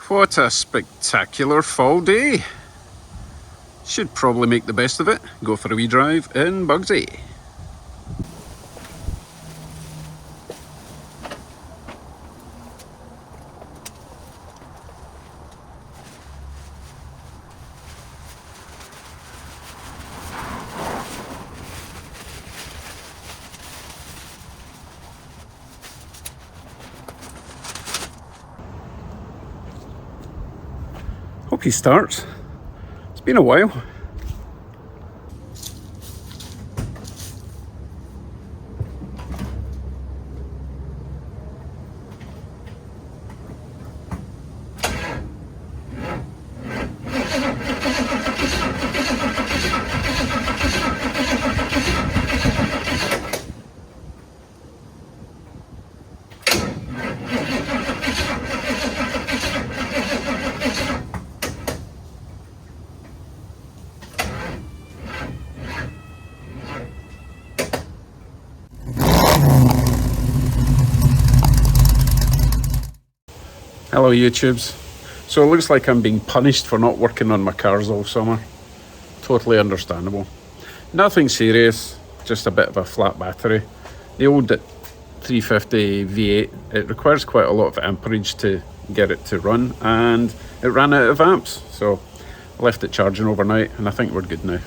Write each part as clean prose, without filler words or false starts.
What a spectacular fall day. Should probably make the best of it, go for a wee drive in Bugsy. Hope he starts. It's been a while. Hello YouTubes. So it looks like I'm being punished for not working on my cars all summer. Totally understandable. Nothing serious, just a bit of a flat battery. The old 350 V8, it requires quite a lot of amperage to get it to run, and it ran out of amps. So I left it charging overnight and I think we're good now.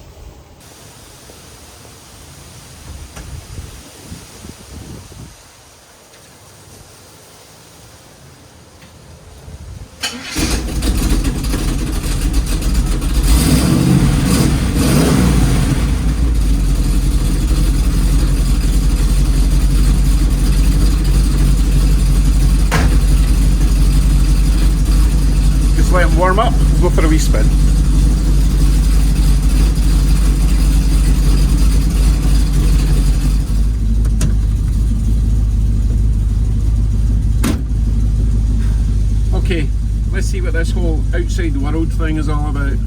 Let him warm up, we'll go for a wee spin. Okay, let's see what this whole outside world thing is all about.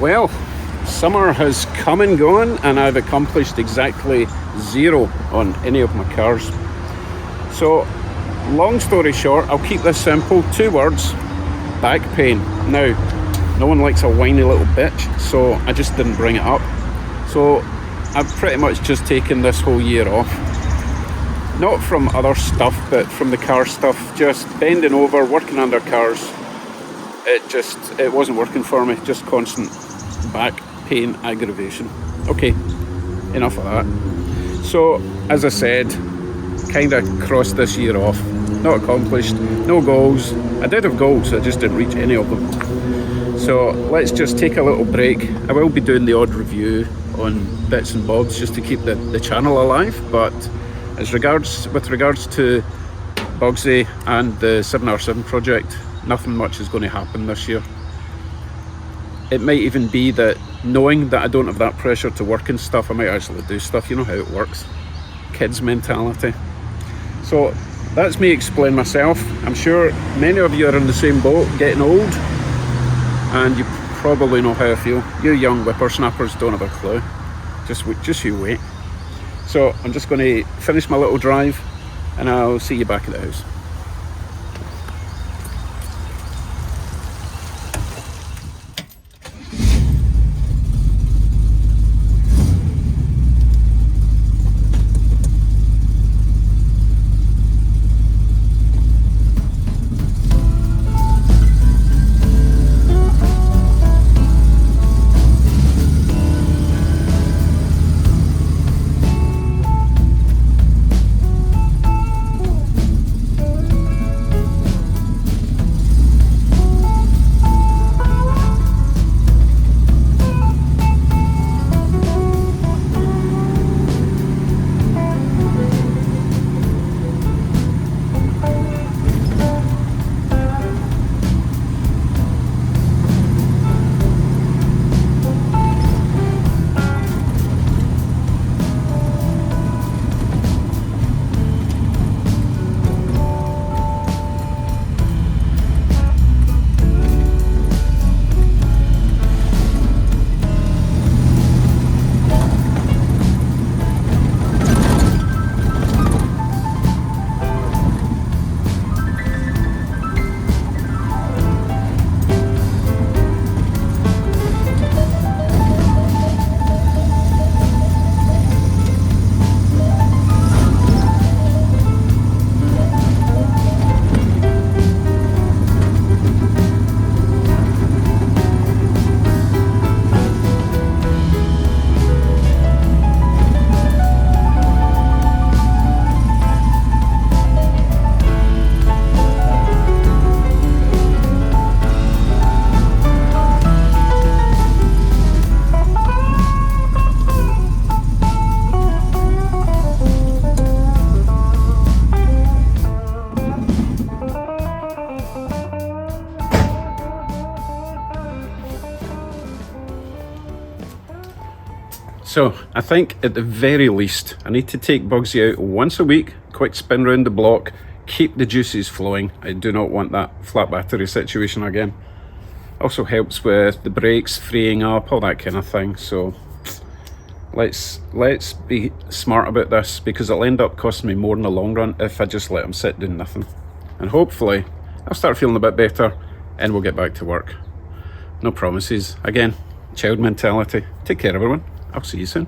Well, summer has come and gone and I've accomplished exactly 0 on any of my cars. So, long story short, I'll keep this simple. 2 words: back pain. Now, no one likes a whiny little bitch, so I just didn't bring it up. So, I've pretty much just taken this whole year off. Not from other stuff, but from the car stuff. Just bending over, working under cars. It wasn't working for me. Just constant back pain aggravation. Okay, enough of that. So, as I said, kind of crossed this year off. Not accomplished, no goals. I did have goals, I just didn't reach any of them. So let's just take a little break. I will be doing the odd review on bits and bobs just to keep the channel alive, but with regards to Bugsy and the 7R7 project, nothing much is going to happen this year. It might even be that, knowing that I don't have that pressure to work and stuff, I might actually do stuff. You know how it works. Kids mentality. So that's me explain myself. I'm sure many of you are in the same boat, getting old, and you probably know how I feel. You young whippersnappers don't have a clue. Just you wait. So I'm just going to finish my little drive and I'll see you back at the house. So I think at the very least, I need to take Bugsy out once a week, quick spin round the block, keep the juices flowing. I do not want that flat battery situation again. Also helps with the brakes freeing up, all that kind of thing. So let's be smart about this, because it'll end up costing me more in the long run if I just let them sit doing nothing. And hopefully I'll start feeling a bit better and we'll get back to work. No promises. Again, child mentality. Take care everyone. I'll see you soon.